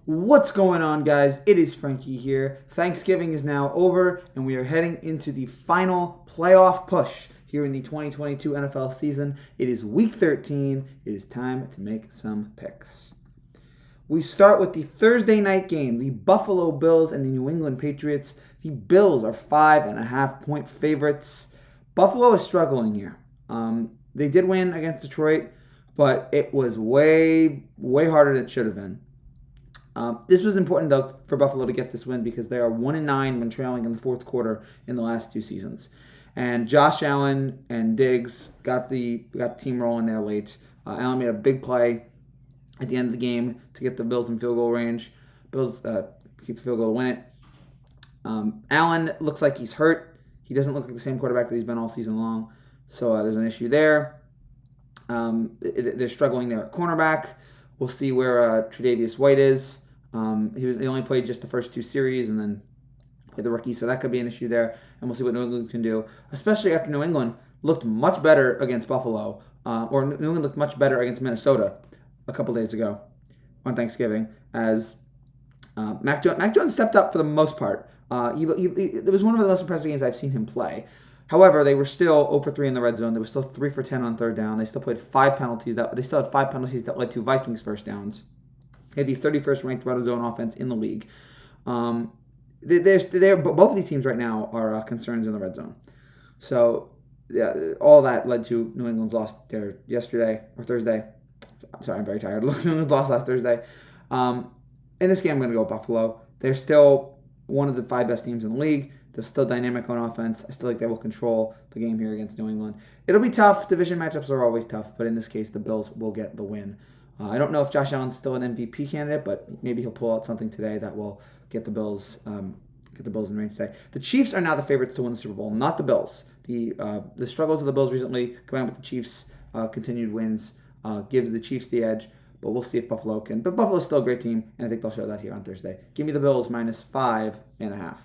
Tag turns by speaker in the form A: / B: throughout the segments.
A: What's going on, guys? It is Frankie here. Thanksgiving is now over, and we are heading into the final playoff push here in the 2022 NFL season. It is week 13. It is time to make some picks. We start with the Thursday night game, the Buffalo Bills and the New England Patriots. The Bills are 5.5-point favorites. Buffalo is struggling here. They did win against Detroit, but it was way harder than it should have been. This was important, though, for Buffalo to get this win because they are 1-9 when trailing in the fourth quarter in the last two seasons. And Josh Allen and Diggs got the team rolling there late. Allen made a big play at the end of the game to get the Bills in field goal range. Bills kicked the field goal to win it. Allen looks like he's hurt. He doesn't look like the same quarterback that he's been all season long. So there's an issue there. They're struggling there at cornerback. We'll see where Tre'Davious White is. He only played just the first two series and then played the rookie, so that could be an issue there. And we'll see what New England can do, especially after New England looked much better against Buffalo, or New England looked much better against Minnesota a couple days ago on Thanksgiving as Mac Jones stepped up for the most part. It was one of the most impressive games I've seen him play. However, they were still 0 for 3 in the red zone. They were still 3 for 10 on third down. They still played 5 penalties. They still had 5 penalties that led to Vikings first downs. They had the 31st ranked red zone offense in the league. Both of these teams right now are concerns in the red zone. So yeah, all that led to New England's loss there yesterday or Thursday. I'm sorry, I'm very tired. New England's lost last Thursday. In this game, I'm going to go Buffalo. They're still one of the 5 best teams in the league. They're still dynamic on offense. I still think they will control the game here against New England. It'll be tough. Division matchups are always tough, but in this case, the Bills will get the win. I don't know if Josh Allen's still an MVP candidate, but maybe he'll pull out something today that will get the Bills in range today. The Chiefs are now the favorites to win the Super Bowl, not the Bills. The struggles of the Bills recently, combined with the Chiefs' continued wins, gives the Chiefs the edge. But we'll see if Buffalo can. But Buffalo's still a great team, and I think they'll show that here on Thursday. Give me the Bills minus 5.5.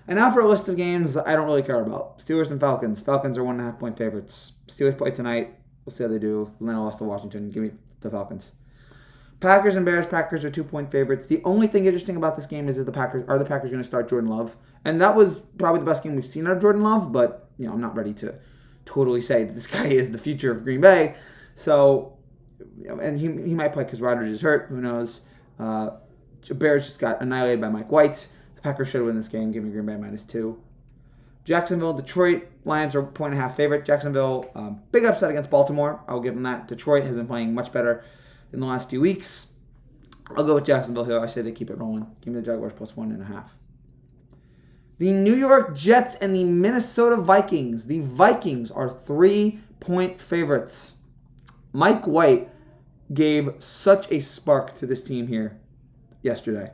A: And now for a list of games I don't really care about. Steelers and Falcons. Falcons are 1.5-point favorites. Steelers play tonight. We'll see how they do. Atlanta lost to Washington. Give me the Falcons. Packers and Bears. Packers are 2-point favorites. The only thing interesting about this game is the Packers going to start Jordan Love? And that was probably the best game we've seen out of Jordan Love, but I'm not ready to totally say that this guy is the future of Green Bay. So, and he might play because Rodgers is hurt. Who knows? Bears just got annihilated by Mike White. The Packers should win this game. Give me Green Bay minus 2. Jacksonville, Detroit. Lions are 1.5 favorite. Jacksonville, big upset against Baltimore. I'll give them that. Detroit has been playing much better in the last few weeks. I'll go with Jacksonville here. I say they keep it rolling. Give me the Jaguars plus 1.5. The New York Jets and the Minnesota Vikings. The Vikings are 3-point favorites. Mike White gave such a spark to this team here yesterday.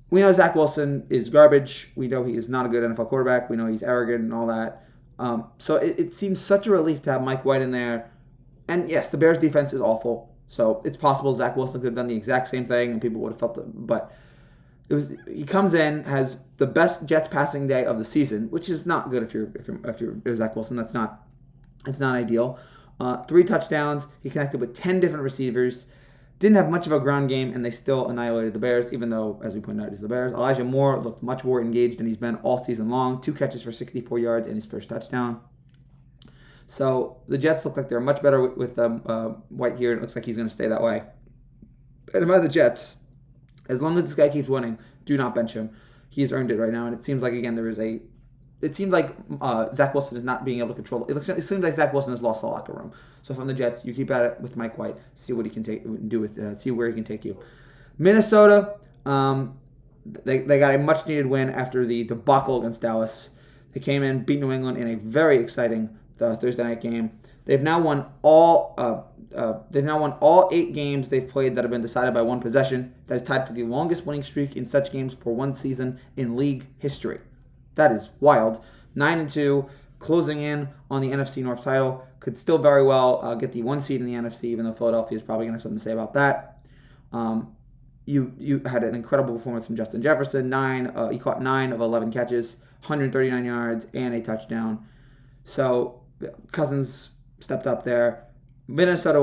A: We know Zach Wilson is garbage. We know he is not a good NFL quarterback. We know he's arrogant and all that. So it seems such a relief to have Mike White in there. And yes, the Bears' defense is awful. So it's possible Zach Wilson could have done the exact same thing and people would have felt it. But he comes in, has the best Jets passing day of the season, which is not good if you're Zach Wilson. It's not ideal. 3 touchdowns. He connected with 10 different receivers. Didn't have much of a ground game, and they still annihilated the Bears, even though, as we pointed out, he's the Bears. Elijah Moore looked much more engaged than he's been all season long. 2 catches for 64 yards and his first touchdown. So the Jets look like they're much better with White here. It looks like he's going to stay that way. And about the Jets, as long as this guy keeps winning, do not bench him. He's earned it right now, and it seems like, again, it seems like Zach Wilson is not being able to control it. It seems like Zach Wilson has lost the locker room. So from the Jets, you keep at it with Mike White. See what he can see where he can take you. Minnesota, they got a much needed win after the debacle against Dallas. They came in, beat New England in a very exciting Thursday night game. They've now won all 8 games they've played that have been decided by one possession. That is tied for the longest winning streak in such games for one season in league history. That is wild. 9-2, closing in on the NFC North title. Could still very well get the 1 seed in the NFC, even though Philadelphia is probably going to have something to say about that. You had an incredible performance from Justin Jefferson. He caught 9 of 11 catches, 139 yards, and a touchdown. So Cousins stepped up there. Minnesota,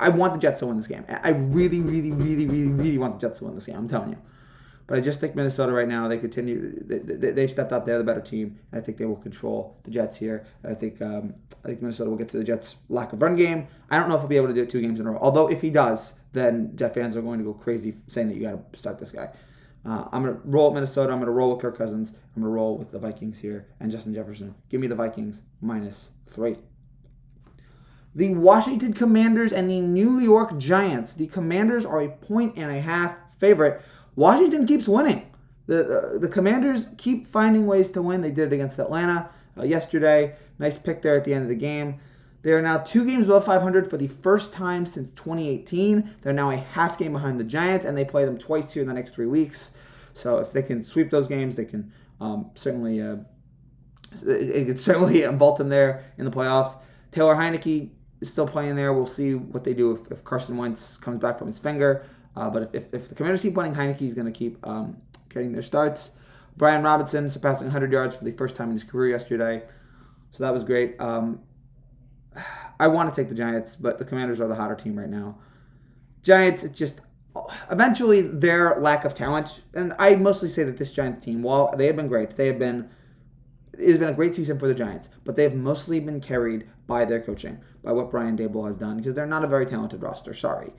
A: I want the Jets to win this game. I really, really, really, really, really want the Jets to win this game. I'm telling you. But I just think Minnesota right now, they continue. They've stepped up. They're the better team. And I think they will control the Jets here. I think Minnesota will get to the Jets' lack of run game. I don't know if he'll be able to do it 2 games in a row. Although if he does, then Jet fans are going to go crazy saying that you got to start this guy. I'm going to roll with Minnesota. I'm going to roll with Kirk Cousins. I'm going to roll with the Vikings here and Justin Jefferson. Give me the Vikings -3. The Washington Commanders and the New York Giants. The Commanders are a 1.5-point favorite. Washington keeps winning. The Commanders keep finding ways to win. They did it against Atlanta yesterday. Nice pick there at the end of the game. They are now 2 games above 500 for the first time since 2018. They're now a half game behind the Giants, and they play them twice here in the next 3 weeks. So if they can sweep those games, they can certainly vault them there in the playoffs. Taylor Heineke is still playing there. We'll see what they do if Carson Wentz comes back from his finger. But if the Commanders keep winning, Heineke is going to keep getting their starts. Brian Robinson surpassing 100 yards for the first time in his career yesterday. So that was great. I want to take the Giants, but the Commanders are the hotter team right now. Giants, it's just eventually their lack of talent. And I mostly say that this Giants team, while they have been great, it has been a great season for the Giants, but they have mostly been carried by their coaching, by what Brian Daboll has done, because they're not a very talented roster. Sorry.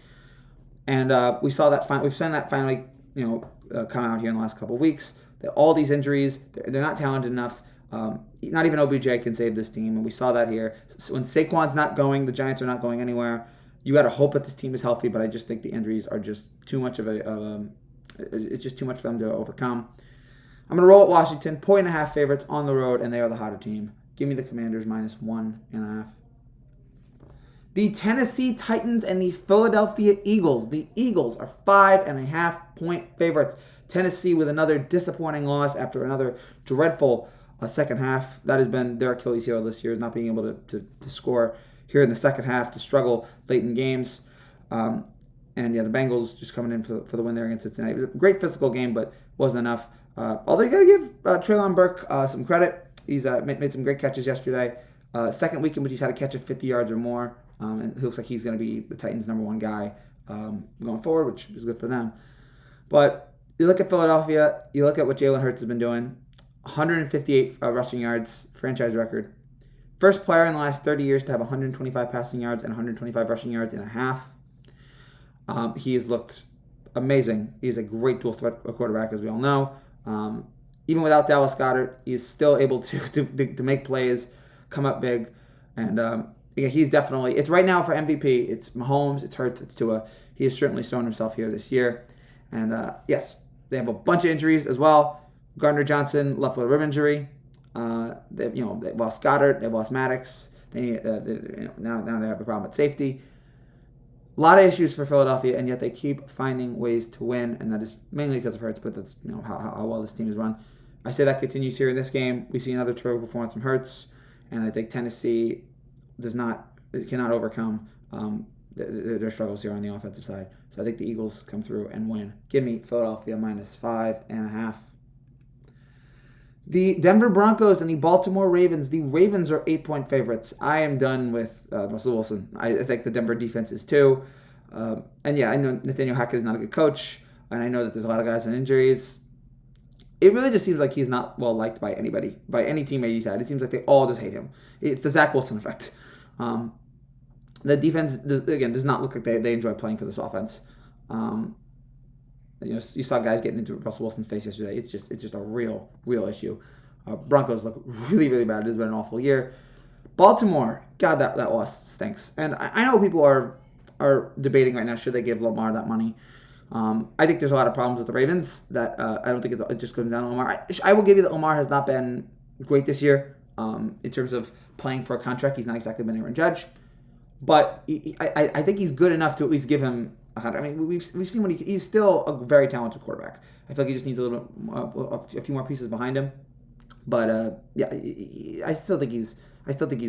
A: And we saw that. We've seen that finally, come out here in the last couple of weeks. That all these injuries, they're not talented enough. Not even OBJ can save this team, and we saw that here. So when Saquon's not going, the Giants are not going anywhere. You got to hope that this team is healthy, but I just think the injuries are just too much it's just too much for them to overcome. I'm going to roll at Washington, 1.5 favorites on the road, and they are the hotter team. Give me the Commanders -1.5. The Tennessee Titans and the Philadelphia Eagles. The Eagles are 5.5-point favorites. Tennessee with another disappointing loss after another dreadful second half. That has been their Achilles heel this year, is not being able to score here in the second half, to struggle late in games. The Bengals just coming in for the win there against Cincinnati. It was a great physical game, but wasn't enough. Although you got to give Treylon Burke some credit. He's made some great catches yesterday. Second week in which he's had a catch of 50 yards or more. And it looks like he's going to be the Titans' #1 guy going forward, which is good for them. But you look at Philadelphia, you look at what Jalen Hurts has been doing. 158 rushing yards, franchise record. First player in the last 30 years to have 125 passing yards and 125 rushing yards in a half. He has looked amazing. He's a great dual threat quarterback, as we all know. Even without Dallas Goedert, he's still able to make plays, come up big, and he's definitely. It's right now for MVP. It's Mahomes, it's Hurts, it's Tua. He has certainly shown himself here this year, and yes, they have a bunch of injuries as well. Gardner Johnson left with a rib injury. They lost Goddard, they lost Maddox. Now they have a problem at safety. A lot of issues for Philadelphia, and yet they keep finding ways to win, and that is mainly because of Hurts, but that's how well this team is run. I say that continues here in this game. We see another terrible performance from Hurts, and I think Tennessee cannot overcome their struggles here on the offensive side. So I think the Eagles come through and win. Give me Philadelphia -5.5. The Denver Broncos and the Baltimore Ravens. The Ravens are 8-point favorites. I am done with Russell Wilson. I think the Denver defense is too. I know Nathaniel Hackett is not a good coach, and I know that there's a lot of guys on injuries. It really just seems like he's not well liked by anybody, by any teammate he's had. It seems like they all just hate him. It's the Zach Wilson effect. The defense, does not look like they enjoy playing for this offense. You saw guys getting into Russell Wilson's face yesterday. It's just a real issue. Broncos look really, really bad. It has been an awful year. Baltimore, God, that loss stinks. And I know people are debating right now, should they give Lamar that money? I think there's a lot of problems with the Ravens that I don't think it just comes down to Lamar. I will give you that Lamar has not been great this year in terms of playing for a contract. He's not exactly been Aaron Judge. But I think he's good enough to at least give him a hundred. I mean, we've seen when he's still a very talented quarterback. I feel like he just needs a few more pieces behind him. But I still think he's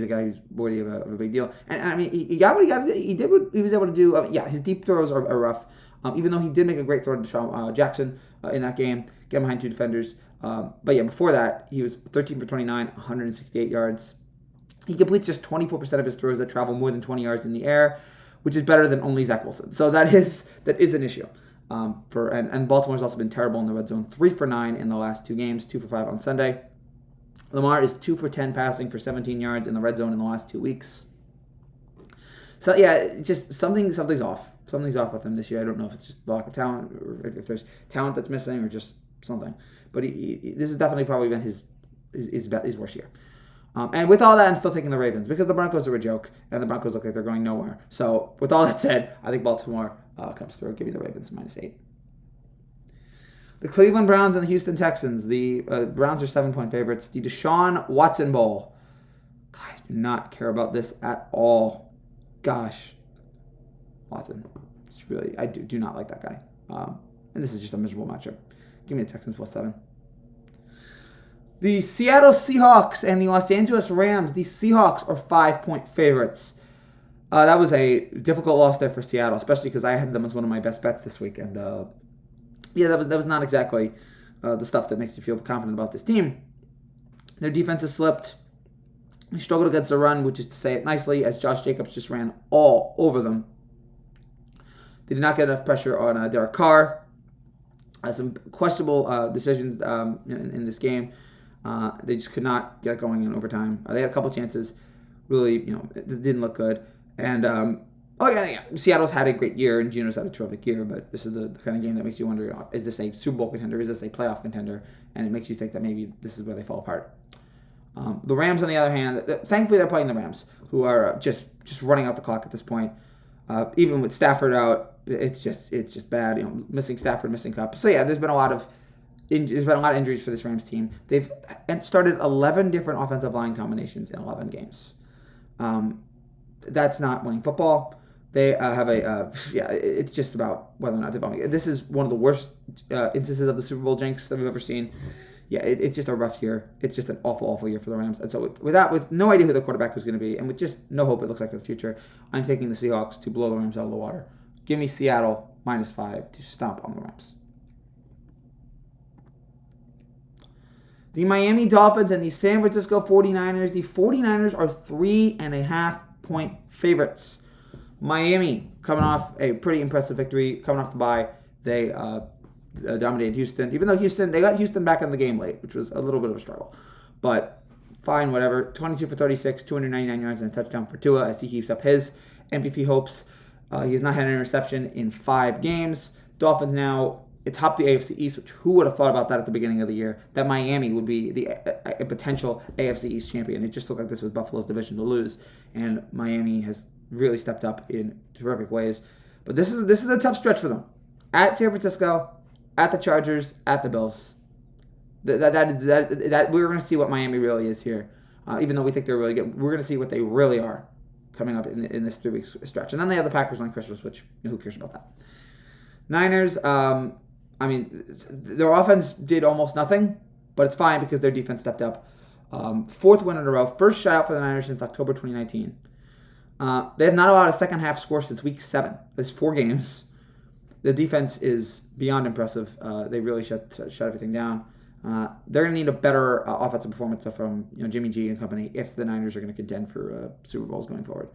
A: a guy who's worthy of a big deal. And I mean, he got what he got. He did what he was able to do. His deep throws are rough. Even though he did make a great throw to Deshaun Jackson in that game, get behind 2 defenders. Before that, he was 13 for 29, 168 yards. He completes just 24% of his throws that travel more than 20 yards in the air, which is better than only Zach Wilson. So that is an issue. And Baltimore's also been terrible in the red zone. 3 for 9 in the last 2 games, 2 for 5 on Sunday. Lamar is 2 for 10 passing for 17 yards in the red zone in the last 2 weeks. So yeah, just something's off. Something's off with him this year. I don't know if it's just lack of talent or if there's talent that's missing or just something. But this has definitely probably been his worst year. And with all that, I'm still taking the Ravens because the Broncos are a joke and the Broncos look like they're going nowhere. So with all that said, I think Baltimore comes through. Give me the Ravens -8. The Cleveland Browns and the Houston Texans. The Browns are 7-point favorites. The Deshaun Watson Bowl. God, I do not care about this at all. Gosh, Watson. It's really, I do not like that guy. And this is just a miserable matchup. Give me the Texans +7. The Seattle Seahawks and the Los Angeles Rams. The Seahawks are 5-point favorites. That was a difficult loss there for Seattle, especially because I had them as one of my best bets this week. And that was not exactly the stuff that makes you feel confident about this team. Their defense has slipped. They struggled against the run, which is to say it nicely, as Josh Jacobs just ran all over them. They did not get enough pressure on Derek Carr. Some questionable decisions in this game. They just could not get going in overtime. They had a couple chances. Really, it didn't look good. And, Seattle's had a great year, and Geno's had a terrific year, but this is the kind of game that makes you wonder, is this a Super Bowl contender? Is this a playoff contender? And it makes you think that maybe this is where they fall apart. The Rams, on the other hand, thankfully they're playing the Rams, who are just running out the clock at this point. Even with Stafford out, it's just bad. Missing Stafford, missing Kupp. So yeah, there's been a lot of injuries for this Rams team. They've started 11 different offensive line combinations in 11 games. That's not winning football. They have it's just about whether or not they're bumming. This is one of the worst instances of the Super Bowl jinx that we've ever seen. Yeah, it's just a rough year. It's just an awful, awful year for the Rams. And so with no idea who the quarterback was going to be, and with just no hope it looks like for the future, I'm taking the Seahawks to blow the Rams out of the water. Give me Seattle -5 to stomp on the Rams. The Miami Dolphins and the San Francisco 49ers. The 49ers are 3.5-point favorites. Miami coming off a pretty impressive victory, coming off the bye. They dominated Houston, even though they got Houston back in the game late, which was a little bit of a struggle. But fine, whatever. 22 for 36, 299 yards and a touchdown for Tua as he keeps up his MVP hopes. He has not had an interception in 5 games. Dolphins now atop the AFC East, which who would have thought about that at the beginning of the year, that Miami would be a potential AFC East champion. It just looked like this was Buffalo's division to lose, and Miami has really stepped up in terrific ways. But this is a tough stretch for them. At San Francisco, at the Chargers, at the Bills. That we're going to see what Miami really is here. Even though we think they're really good, we're going to see what they really are coming up in this 3-week stretch. And then they have the Packers on Christmas, which who cares about that? Niners, their offense did almost nothing, but it's fine because their defense stepped up. 4th win in a row. First shutout for the Niners since October 2019. They have not allowed a second half score since week 7. There's 4 games. The defense is beyond impressive. They really shut everything down. They're going to need a better offensive performance from Jimmy G and company if the Niners are going to contend for Super Bowls going forward.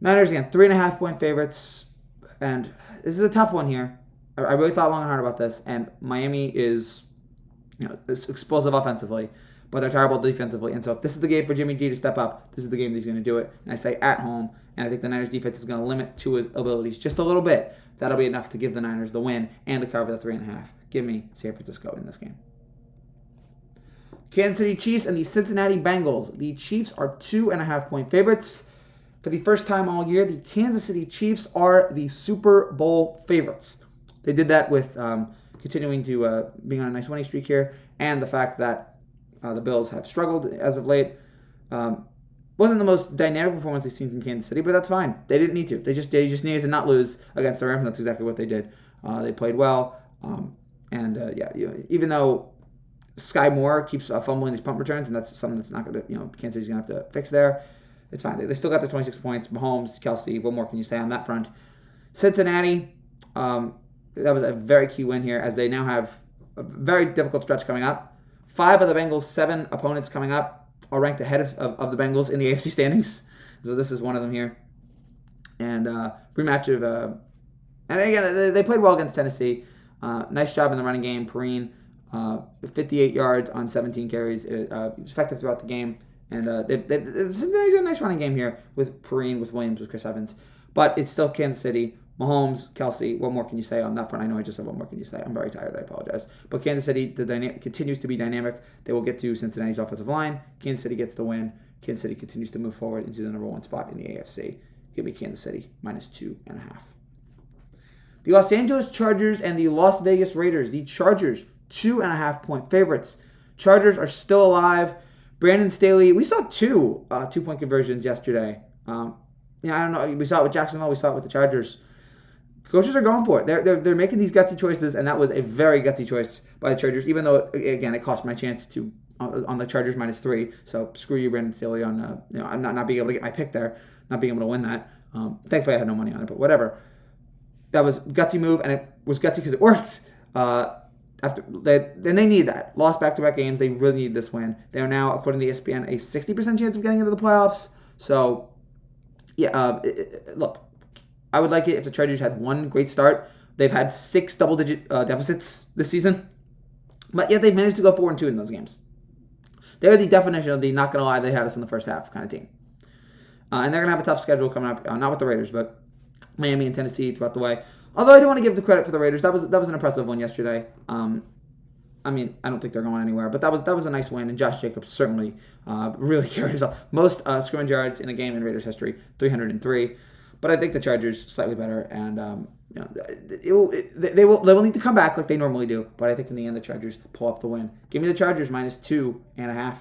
A: Niners, again, 3.5-point favorites. And this is a tough one here. I really thought long and hard about this. And Miami is it's explosive offensively, but they're terrible defensively. And so if this is the game for Jimmy G to step up, this is the game that he's going to do it. And I say at home. And I think the Niners defense is going to limit Tua's abilities just a little bit. That'll be enough to give the Niners the win and to cover the 3.5. Give me San Francisco in this game. Kansas City Chiefs and the Cincinnati Bengals. The Chiefs are 2.5-point favorites. For the first time all year, the Kansas City Chiefs are the Super Bowl favorites. They did that with continuing to being on a nice winning streak here, and the fact that the Bills have struggled as of late. Wasn't the most dynamic performance we've seen from Kansas City, but that's fine. They didn't need to. They just needed to not lose against the Rams, and that's exactly what they did. They played well, even though Sky Moore keeps fumbling these punt returns, and that's something that's not going to, Kansas City's going to have to fix there. It's fine. They still got their 26 points. Mahomes, Kelsey, what more can you say on that front? Cincinnati, that was a very key win here, as they now have a very difficult stretch coming up. 5 of the Bengals' 7 opponents coming up are ranked ahead of the Bengals in the AFC standings. So this is one of them here. And rematch of, and again, they played well against Tennessee. Nice job in the running game. Perrine, 58 yards on 17 carries. He was effective throughout the game. And Cincinnati's got a nice running game here with Perrine, with Williams, with Chris Evans. But it's still Kansas City. Mahomes, Kelsey, what more can you say on that front? I know I just said what more can you say. I'm very tired. I apologize. But Kansas City continues to be dynamic. They will get to Cincinnati's offensive line. Kansas City gets the win. Kansas City continues to move forward into the number 1 spot in the AFC. Give me Kansas City -2.5. The Los Angeles Chargers and the Las Vegas Raiders. The Chargers, 2.5-point favorites. Chargers are still alive. Brandon Staley, we saw two 2-point conversions yesterday. I don't know. We saw it with Jacksonville. We saw it with the Chargers. Coaches are going for it. They're making these gutsy choices, and that was a very gutsy choice by the Chargers, even though, again, it cost my chance to on the Chargers -3. So screw you, Brandon Staley, on I'm not being able to get my pick there, not being able to win that. Thankfully, I had no money on it, but whatever. That was a gutsy move, and it was gutsy because it worked. Then they need that. Lost back-to-back games. They really need this win. They are now, according to ESPN, a 60% chance of getting into the playoffs. So, yeah, look, I would like it if the Chargers had one great start. They've had 6 double-digit deficits this season, but yet they've managed to go 4-2 in those games. They're the definition of the not going to lie, they had us in the first half kind of team. And they're going to have a tough schedule coming up, not with the Raiders, but Miami and Tennessee throughout the way. Although I do want to give the credit for the Raiders. That was an impressive one yesterday. I don't think they're going anywhere, but that was a nice win, and Josh Jacobs certainly really carried himself. Most scrimmage yards in a game in Raiders history, 303. But I think the Chargers slightly better, and they will need to come back like they normally do. But I think in the end the Chargers pull off the win. Give me the Chargers -2.5.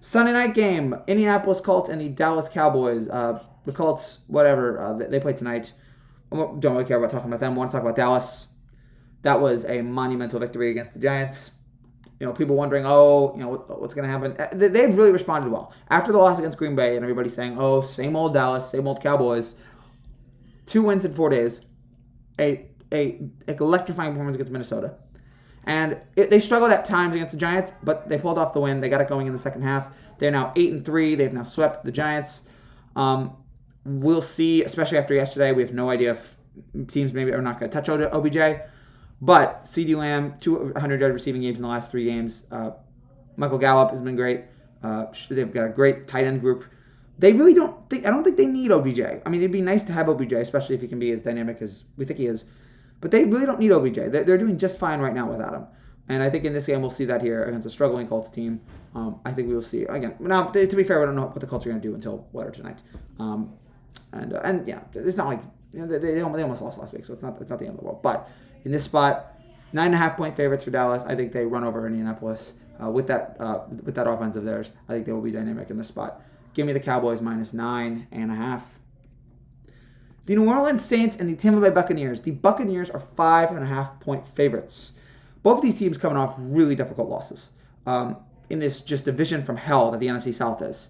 A: Sunday night game: Indianapolis Colts and the Dallas Cowboys. The Colts, whatever, they play tonight. I don't really care about talking about them. I want to talk about Dallas. That was a monumental victory against the Giants. People wondering, what's going to happen? They've really responded well. After the loss against Green Bay and everybody saying, same old Dallas, same old Cowboys. 2 wins in 4 days. A electrifying performance against Minnesota. And they struggled at times against the Giants, but they pulled off the win. They got it going in the second half. They're now 8-3. They've now swept the Giants. We'll see, especially after yesterday. We have no idea if teams maybe are not going to touch OBJ. But CeeDee Lamb, 200-yard receiving games in the last 3 games. Michael Gallup has been great. They've got a great tight end group. They really don't think. I don't think they need OBJ. I mean, it'd be nice to have OBJ, especially if he can be as dynamic as we think he is. But they really don't need OBJ. They're doing just fine right now without him. And I think in this game we'll see that here against a struggling Colts team. I think we will see again. Now, to be fair, we don't know what the Colts are going to do until later tonight. And yeah, it's not like they almost lost last week, so it's not the end of the world. But in this spot, 9.5-point favorites for Dallas. I think they run over Indianapolis with that offense of theirs. I think they will be dynamic in this spot. Give me the Cowboys -9.5. The New Orleans Saints and the Tampa Bay Buccaneers. The Buccaneers are 5.5-point favorites. Both of these teams coming off really difficult losses in this just division from hell that the NFC South is.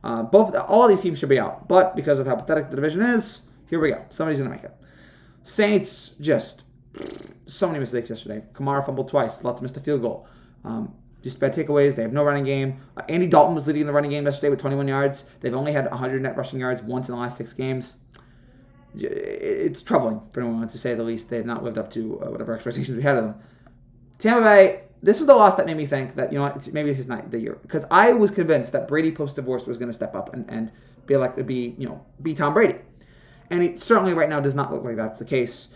A: All of these teams should be out, but because of how pathetic the division is, here we go. Somebody's going to make it. Saints, just so many mistakes yesterday. Kamara fumbled twice. Lutz missed a field goal. Just bad takeaways. They have no running game. Andy Dalton was leading the running game yesterday with 21 yards. They've only had 100 net rushing yards once in the last 6 games. It's troubling, for anyone to say the least. They have not lived up to whatever expectations we had of them. Tampa Bay, this was the loss that made me think that, maybe this is not the year. Because I was convinced that Brady post-divorce was going to step up and be Tom Brady. And it certainly right now does not look like that's the case.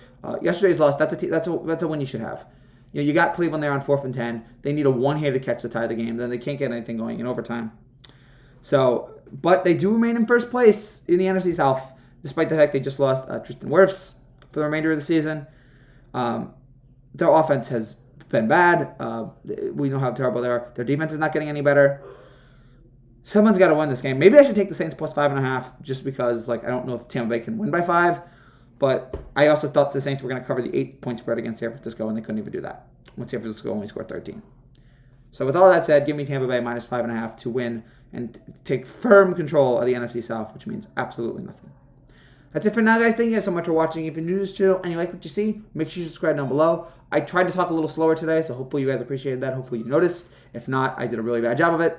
A: Yesterday's loss, that's a win you should have. You got Cleveland there on 4th and 10. They need a one-handed catch to tie the game. Then they can't get anything going in overtime. But they do remain in first place in the NFC South, despite the fact they just lost Tristan Wirfs for the remainder of the season. Their offense has been bad. We know how terrible they are. Their defense is not getting any better. Someone's got to win this game. Maybe I should take the Saints +5.5 just because, I don't know if Tampa Bay can win by 5. But I also thought the Saints were going to cover the 8-point spread against San Francisco, and they couldn't even do that when San Francisco only scored 13. So with all that said, give me Tampa Bay -5.5 to win and take firm control of the NFC South, which means absolutely nothing. That's it for now, guys. Thank you guys so much for watching. If you're new to this channel and you like what you see, make sure you subscribe down below. I tried to talk a little slower today, so hopefully you guys appreciated that. Hopefully you noticed. If not, I did a really bad job of it.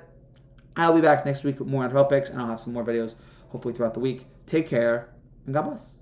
A: I'll be back next week with more NFL picks, and I'll have some more videos hopefully throughout the week. Take care, and God bless.